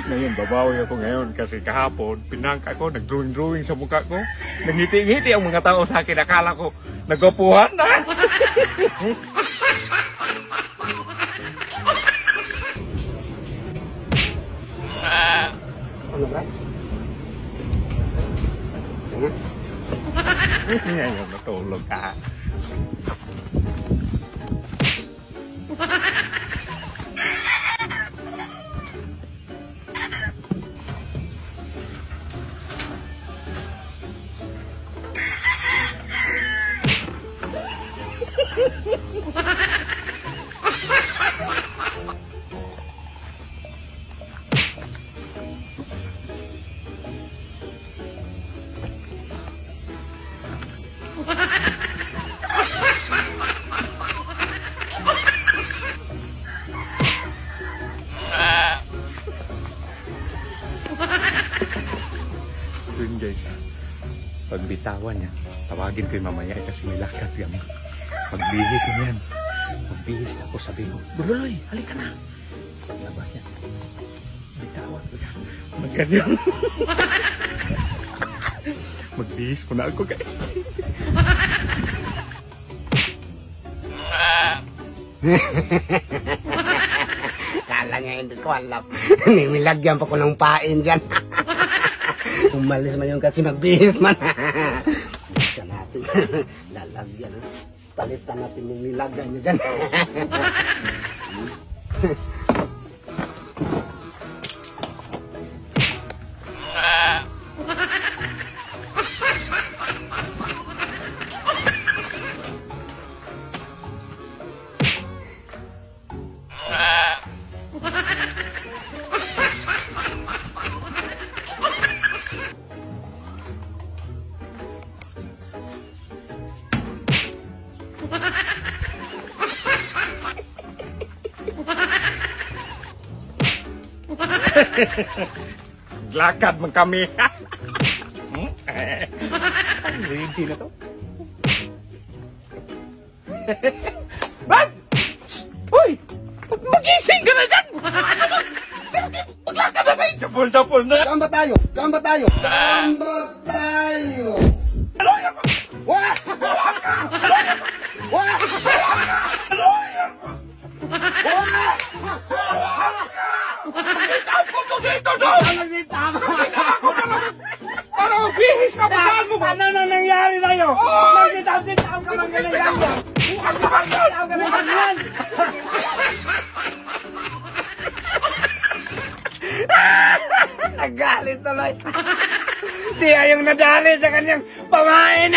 Ngayon, babawi ako ngayon kasi kahapon, pinangka ko, nag-drawing-drawing sa mukha ko. Nangiti-ngiti ang mga tao sa akin. Akala ko, nagwapuhan na. Ano ba? Ngayon, natulog ka. Yun guys, pagbitawan niya, tawagin ko yung mamaya kasi may lakad yan. Pagbihis ko yan. Pagbihis ako, sabi ko, Duloy, halika na. Paglabas niya, bitawan ko yan. Magganyan. Magbihis ko na ako guys. Kala nga hindi ko alam. Nilagyan pa ko ng pain dyan. Umalis man yung kasi magbihis man. Isa natin. Lalagyan. Palitan natin yung nilagay niya dyan. Lakad man kami. Ready na to. Bad! Uy! Magising ka na dyan! Maglakad na tayo! Sapol-sapol na! Saan ba tayo? Saan ba tayo? Saan ba tayo? Aloy ako! Wah! Wah! Aloy ako! Sitaw ko to dito daw! Sitaw ako naman! Para magbihis ka! Pagaan mo ba? Ano na nangyari sa'yo? Nagsitaw-sitaw ka man ganyan. Bukas ka man yun! Sitaw ka man ganyan. Nagalit tuloy. Siya yung nadali sa kanyang pamain.